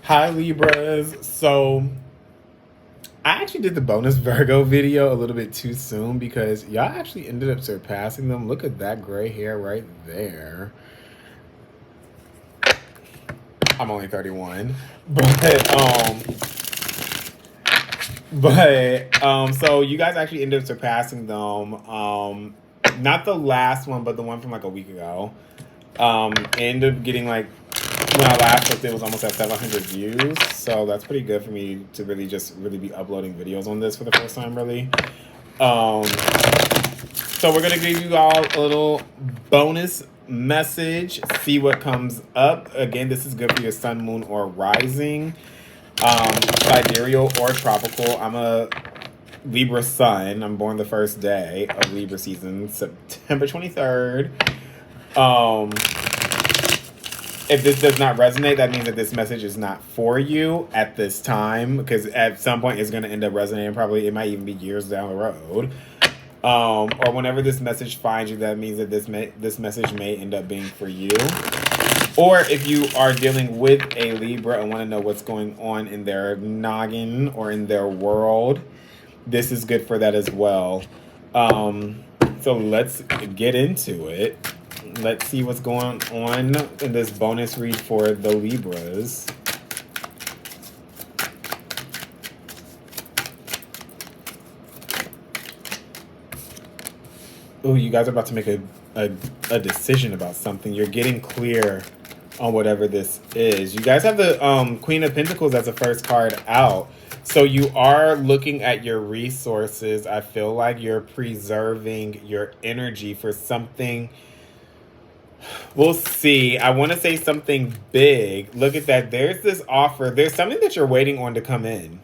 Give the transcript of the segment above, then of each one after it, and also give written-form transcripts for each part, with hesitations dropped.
Hi Libras. So I actually did the bonus Virgo video a little bit too soon because y'all actually ended up surpassing them. Look at that gray hair right there. I'm only 31. So you guys actually ended up surpassing them. Not the last one, but the one from like a week ago. Ended up getting like, when I last looked, it was almost at 700 views. So that's pretty good for me to really be uploading videos on this for the first time, really. So we're gonna give you all a little bonus message. See what comes up. Again, this is good for your sun, moon, or rising, sidereal or tropical. I'm a Libra sun. I'm born the first day of Libra season, September 23rd. If this does not resonate, that means that this message is not for you at this time, because at some point it's going to end up resonating. Probably it might even be years down the road. Or whenever this message finds you, that means that this message may end up being for you. Or if you are dealing with a Libra and want to know what's going on in their noggin or in their world, this is good for that as well. So let's get into it. Let's see what's going on in this bonus read for the Libras. Oh, you guys are about to make a decision about something. You're getting clear on whatever this is. You guys have the Queen of Pentacles as the first card out. So you are looking at your resources. I feel like you're preserving your energy for something. We'll see. I want to say something big. Look at that. There's this offer. There's something that you're waiting on to come in.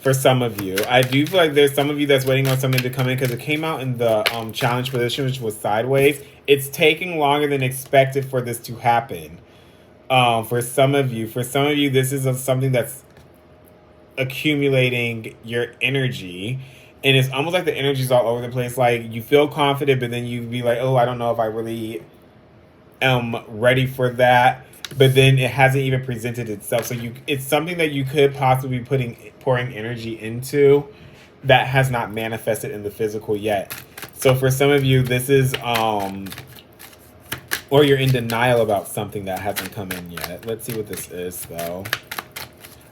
For some of you. I do feel like there's some of you that's waiting on something to come in because it came out in the challenge position, which was sideways. It's taking longer than expected for this to happen. For some of you, this is something that's accumulating your energy. And it's almost like the energy's all over the place. Like, you feel confident, but then you be like, oh, I don't know if I really am ready for that. But then it hasn't even presented itself. So it's something that you could possibly be pouring energy into that has not manifested in the physical yet. So for some of you, this is, or you're in denial about something that hasn't come in yet. Let's see what this is, though.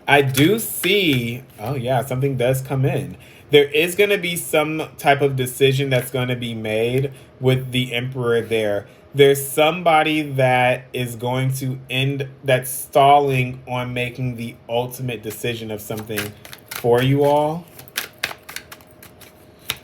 I do see, oh yeah, something does come in. There is going to be some type of decision that's going to be made with the Emperor there. There's somebody that is going to that's stalling on making the ultimate decision of something for you all.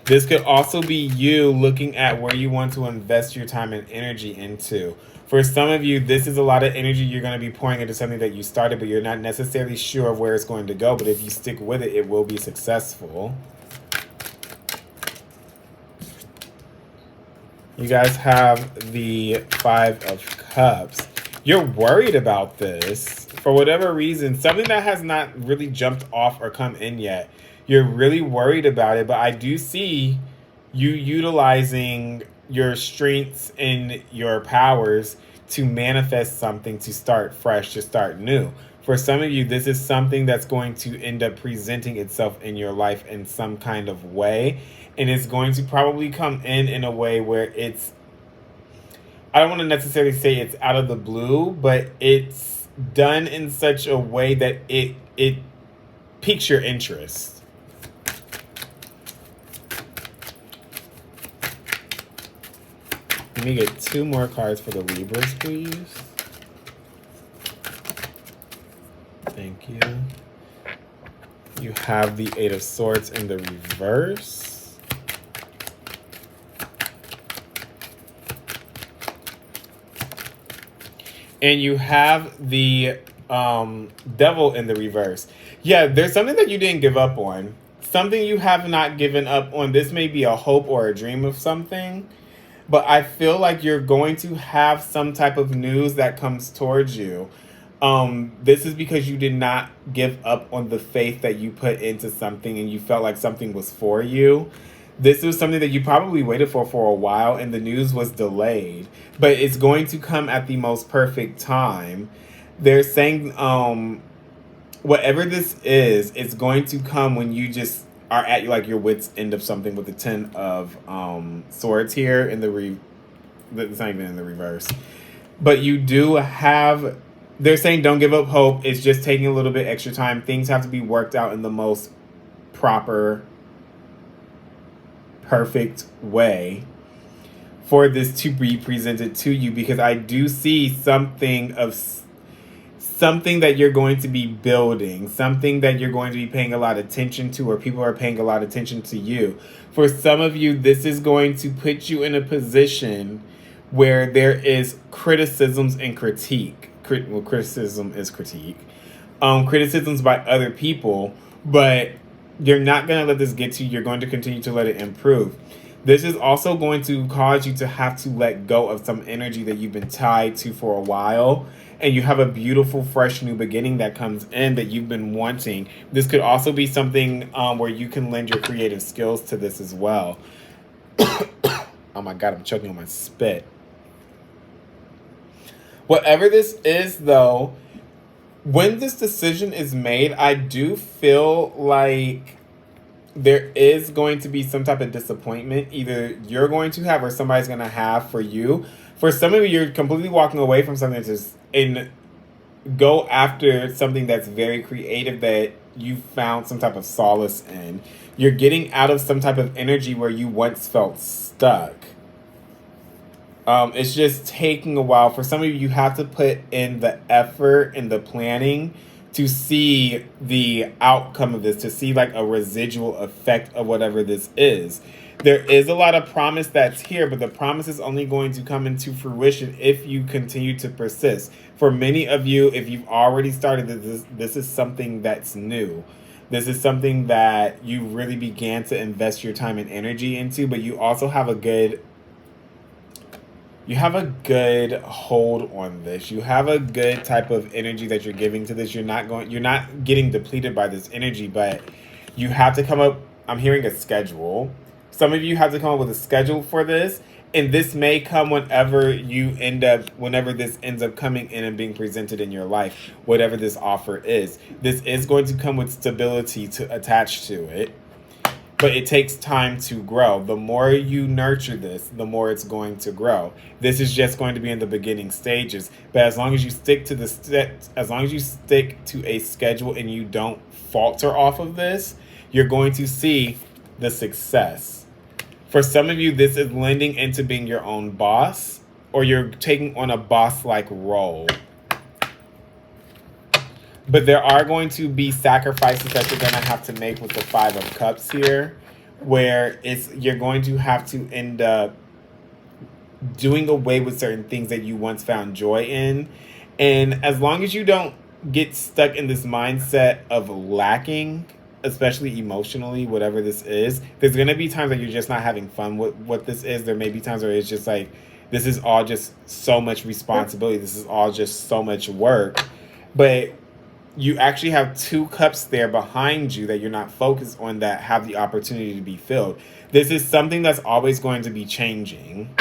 This could also be you looking at where you want to invest your time and energy into. For some of you, this is a lot of energy you're going to be pouring into something that you started, but you're not necessarily sure of where it's going to go. But if you stick with it, it will be successful. You guys have the Five of Cups. You're worried about this for whatever reason. Something that has not really jumped off or come in yet. You're really worried about it, but I do see you utilizing your strengths and your powers to manifest something, to start fresh, to start new. For some of you, this is something that's going to end up presenting itself in your life in some kind of way. And it's going to probably come in a way where it's, I don't want to necessarily say it's out of the blue, but it's done in such a way that it piques your interest. Let me get 2 more cards for the Libras, please. Thank you. You have the Eight of Swords in the reverse. And you have the Devil in the reverse. Yeah, there's something that you didn't give up on. Something you have not given up on. This may be a hope or a dream of something. But I feel like you're going to have some type of news that comes towards you. This is because you did not give up on the faith that you put into something and you felt like something was for you. This was something that you probably waited for a while and the news was delayed. But it's going to come at the most perfect time. They're saying whatever this is, it's going to come when you just are at like your wits end of something with the 10 of swords here in the it's not even in the reverse. But you do have, they're saying don't give up hope. It's just taking a little bit extra time. Things have to be worked out in the most proper, perfect way for this to be presented to you, because I do see something that you're going to be building, something that you're going to be paying a lot of attention to, or people are paying a lot of attention to you. For some of you, this is going to put you in a position where there is criticisms and critique. Criticism is critique. Criticisms by other people, but you're not going to let this get to you. You're going to continue to let it improve. This is also going to cause you to have to let go of some energy that you've been tied to for a while. And you have a beautiful, fresh new beginning that comes in that you've been wanting. This could also be something where you can lend your creative skills to this as well. Oh my God, I'm choking on my spit. Whatever this is, though, when this decision is made, I do feel like there is going to be some type of disappointment. Either you're going to have or somebody's going to have for you. For some of you, you're completely walking away from something and go after something that's very creative that you found some type of solace in. You're getting out of some type of energy where you once felt stuck. It's just taking a while. For some of you, you have to put in the effort and the planning to see the outcome of this, to see like a residual effect of whatever this is. There is a lot of promise that's here, but the promise is only going to come into fruition if you continue to persist. For many of you, if you've already started this is something that's new. This is something that you really began to invest your time and energy into, but you also have a good hold on this. You have a good type of energy that you're giving to this. You're not getting depleted by this energy, but you have to come up, I'm hearing a schedule. Some of you have to come up with a schedule for this, and this may come whenever this ends up coming in and being presented in your life, whatever this offer is. This is going to come with stability to attach to it. But it takes time to grow. The more you nurture this, the more it's going to grow. This is just going to be in the beginning stages. But as long as you stick to a schedule and you don't falter off of this, you're going to see the success. For some of you, this is lending into being your own boss, or you're taking on a boss-like role. But there are going to be sacrifices that you're going to have to make with the 5 of Cups here, where you're going to have to end up doing away with certain things that you once found joy in. And as long as you don't get stuck in this mindset of lacking, especially emotionally, whatever this is, there's going to be times that you're just not having fun with what this is. There may be times where it's just like, this is all just so much responsibility. This is all just so much work. But you actually have 2 cups there behind you that you're not focused on that have the opportunity to be filled. This is something that's always going to be changing.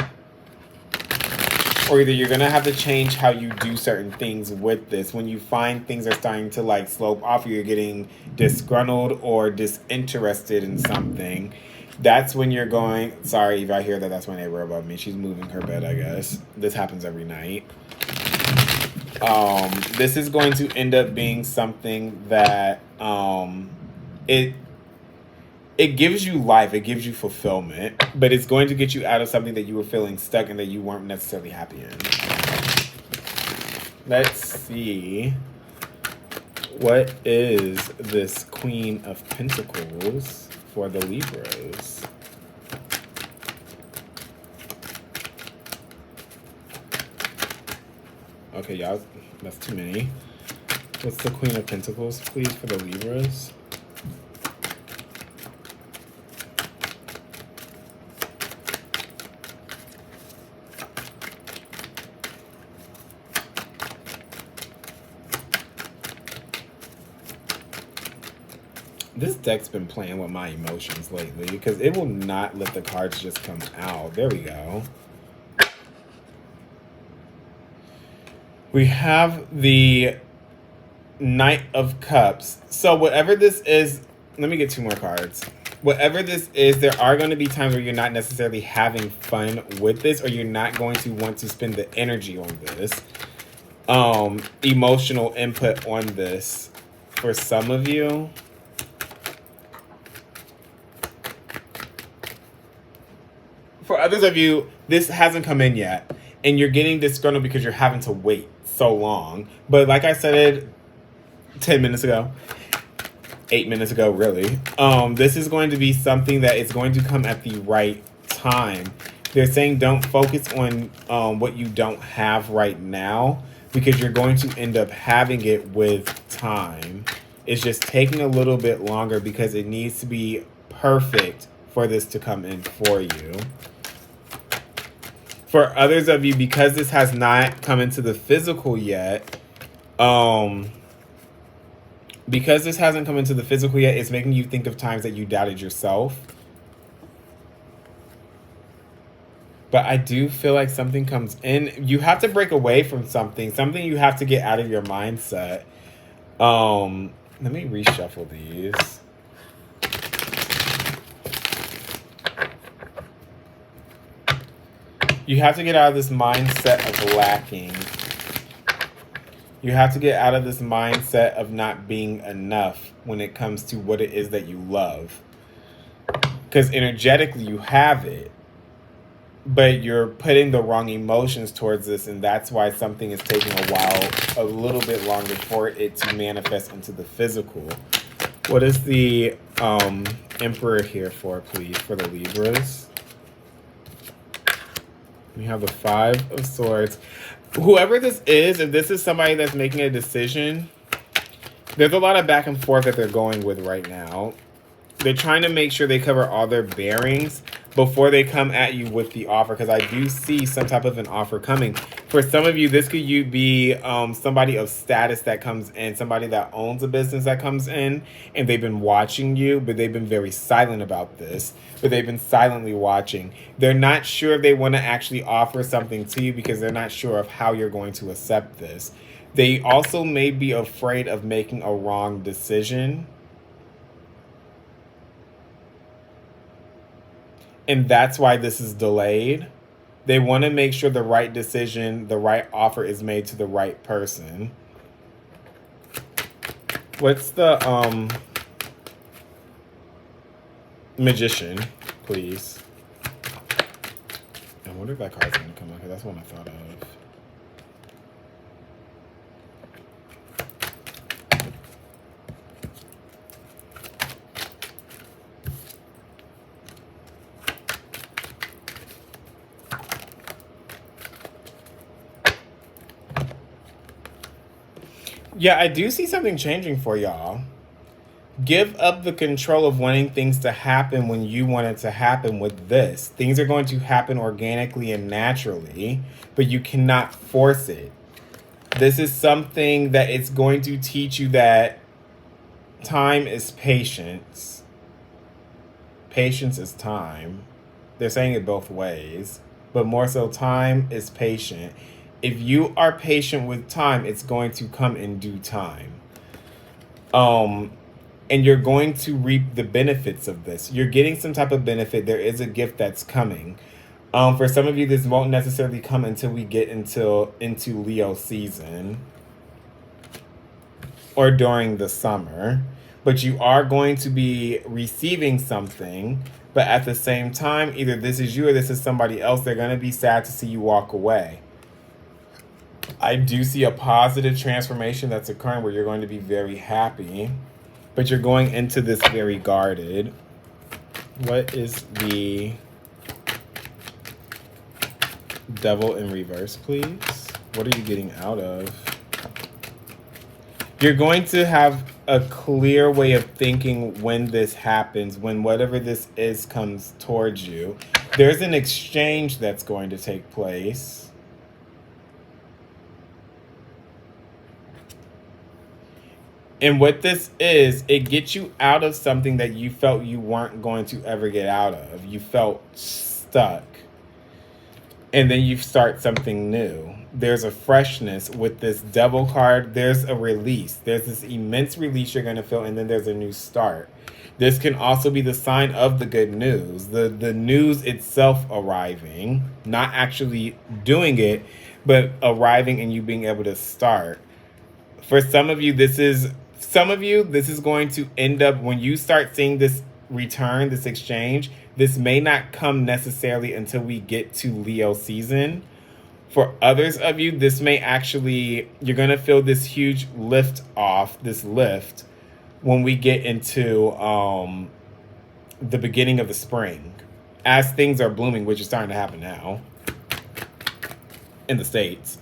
Or either you're going to have to change how you do certain things with this. When you find things are starting to like slope off, or you're getting disgruntled or disinterested in something, that's when you're going, sorry if I hear that, that's my neighbor above me. She's moving her bed, I guess. This happens every night. This is going to end up being something that it gives you life, it gives you fulfillment, but it's going to get you out of something that you were feeling stuck and that you weren't necessarily happy in. Let's see. What is this Queen of Pentacles for the Libras? Okay, y'all, that's too many. What's the Queen of Pentacles, please, for the Libras? This deck's been playing with my emotions lately because it will not let the cards just come out. There we go. We have the Knight of Cups. So whatever this is, let me get two more cards. Whatever this is, there are going to be times where you're not necessarily having fun with this, or you're not going to want to spend the energy on this. Emotional input on this for some of you. For others of you, this hasn't come in yet, and you're getting disgruntled because you're having to wait so long. But like I said 10 minutes ago, 8 minutes ago, really, this is going to be something that is going to come at the right time. They're saying don't focus on what you don't have right now, because you're going to end up having it with time. It's just taking a little bit longer because it needs to be perfect for this to come in for you. For others of you, because this has not come into the physical yet, because this hasn't come into the physical yet, it's making you think of times that you doubted yourself. But I do feel like something comes in. You have to break away from something. Something you have to get out of your mindset. Let me reshuffle these. You have to get out of this mindset of lacking. You have to get out of this mindset of not being enough when it comes to what it is that you love. Because energetically you have it, but you're putting the wrong emotions towards this, and that's why something is taking a while, a little bit longer for it to manifest into the physical. What is the Emperor here for, please, for the Libras? We have the Five of Swords. Whoever this is, if this is somebody that's making a decision, there's a lot of back and forth that they're going with right now. They're trying to make sure they cover all their bearings before they come at you with the offer, because I do see some type of an offer coming. For some of you, this could be somebody of status that comes in, somebody that owns a business that comes in, and they've been watching you, but they've been very silent about this, but they've been silently watching. They're not sure if they want to actually offer something to you because they're not sure of how you're going to accept this. They also may be afraid of making a wrong decision. And that's why this is delayed. They want to make sure the right decision, the right offer is made to the right person. What's the Magician, please? I wonder if that card's going to come out, because that's what I thought of. Yeah, I do see something changing for y'all. Give up the control of wanting things to happen when you want it to happen with this. Things are going to happen organically and naturally, but you cannot force it. This is something that it's going to teach you that time is patience. Patience is time. They're saying it both ways, but more so time is patient. If you are patient with time, it's going to come in due time. And you're going to reap the benefits of this. You're getting some type of benefit. There is a gift that's coming. For some of you, this won't necessarily come until we get into Leo season or during the summer. But you are going to be receiving something. But at the same time, either this is you or this is somebody else. They're going to be sad to see you walk away. I do see a positive transformation that's occurring where you're going to be very happy, but you're going into this very guarded. What is the Devil in reverse, please? What are you getting out of? You're going to have a clear way of thinking when this happens, when whatever this is comes towards you. There's an exchange that's going to take place. And what this is, it gets you out of something that you felt you weren't going to ever get out of. You felt stuck. And then you start something new. there's a freshness with this Devil card. There's a release. There's this immense release you're going to feel, and then there's a new start. This can also be the sign of the good news, the news itself arriving, not actually doing it, but arriving and you being able to start. For some of you, this is going to end up, when you start seeing this return, this exchange, this may not come necessarily until we get to Leo season. For others of you, this may actually, you're going to feel this huge lift, when we get into the beginning of the spring, as things are blooming, which is starting to happen now in the States.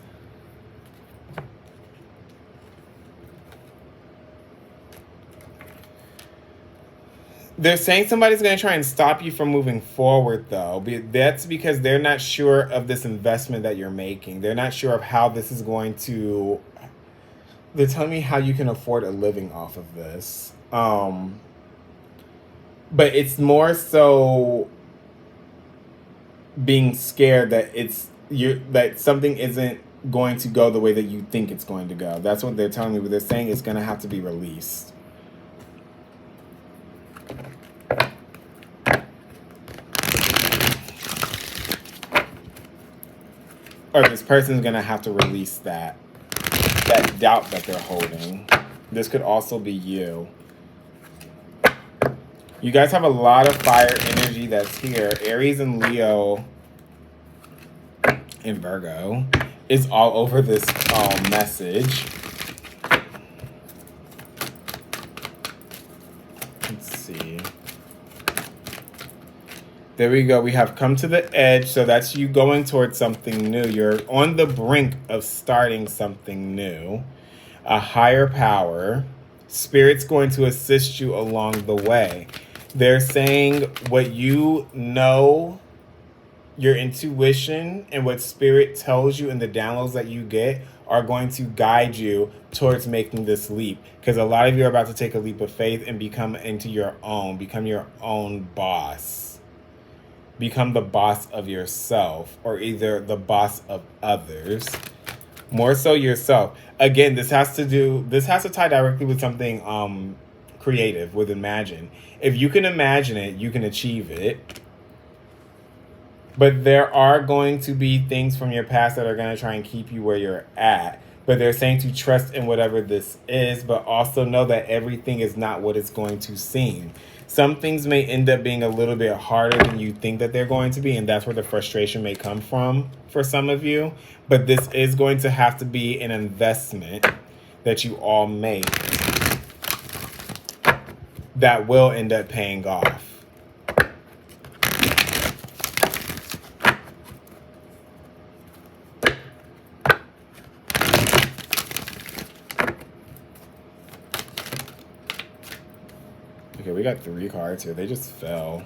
They're saying somebody's going to try and stop you from moving forward, though. That's because they're not sure of this investment that you're making. They're not sure of how this is going to... They're telling me how you can afford a living off of this. But it's more so being scared that that something isn't going to go the way that you think it's going to go. That's what they're telling me, but they're saying it's going to have to be released. Or this person's going to have to release that doubt that they're holding. This could also be you. You guys have a lot of fire energy that's here. Aries and Leo and Virgo is all over this message. Let's see. There we go. We have come to the edge. So that's you going towards something new. You're on the brink of starting something new. A higher power. Spirit's going to assist you along the way. They're saying what you know, your intuition, and what Spirit tells you and the downloads that you get are going to guide you towards making this leap. Because a lot of you are about to take a leap of faith and become your own boss. Become the boss of yourself, or either the boss of others. More so yourself. Again, this has to tie directly with something creative, with imagine. If you can imagine it, you can achieve it. But there are going to be things from your past that are going to try and keep you where you're at. But they're saying to trust in whatever this is, but also know that everything is not what it's going to seem. Some things may end up being a little bit harder than you think that they're going to be, and that's where the frustration may come from for some of you. But this is going to have to be an investment that you all make that will end up paying off. Okay, we got 3 cards here. They just fell.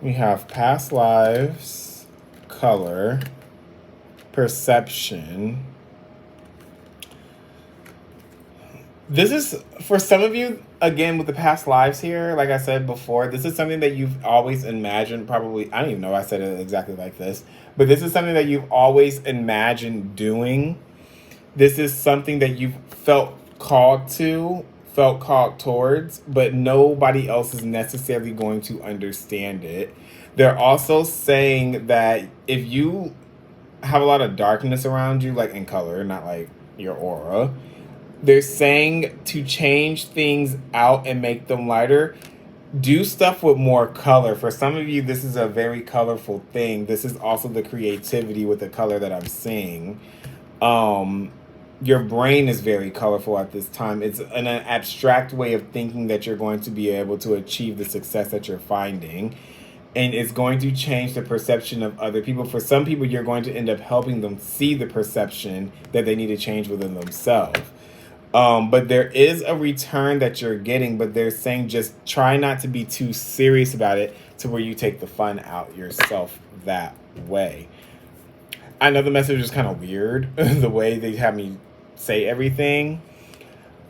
We have past lives, color, perception. This is, for some of you, again, with the past lives here, like I said before, this is something that you've always imagined, probably, I don't even know if I said it exactly like this, but this is something that you've always imagined doing. This is something that you've felt called towards, but nobody else is necessarily going to understand it. They're also saying that if you have a lot of darkness around you, like in color, not like your aura, they're saying to change things out and make them lighter. Do stuff with more color. For some of you, this is a very colorful thing. This is also the creativity with the color that I'm seeing. Your brain is very colorful at this time. It's an abstract way of thinking that you're going to be able to achieve the success that you're finding. And it's going to change the perception of other people. For some people, you're going to end up helping them see the perception that they need to change within themselves. But there is a return that you're getting, but they're saying just try not to be too serious about it to where you take the fun out yourself that way. I know the message is kind of weird, the way they have me say everything,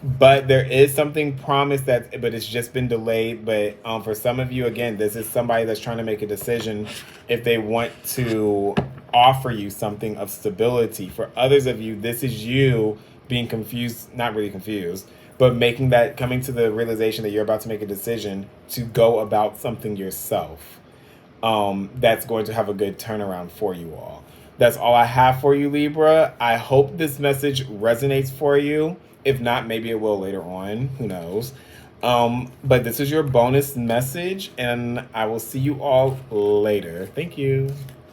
But there is something promised but it's just been delayed. But for some of you, again, this is somebody that's trying to make a decision if they want to offer you something of stability. For others of you, this is you being confused, not really confused, but coming to the realization that you're about to make a decision to go about something yourself. That's going to have a good turnaround for you all. That's all I have for you, Libra. I hope this message resonates for you. If not, maybe it will later on. Who knows? But this is your bonus message, and I will see you all later. Thank you.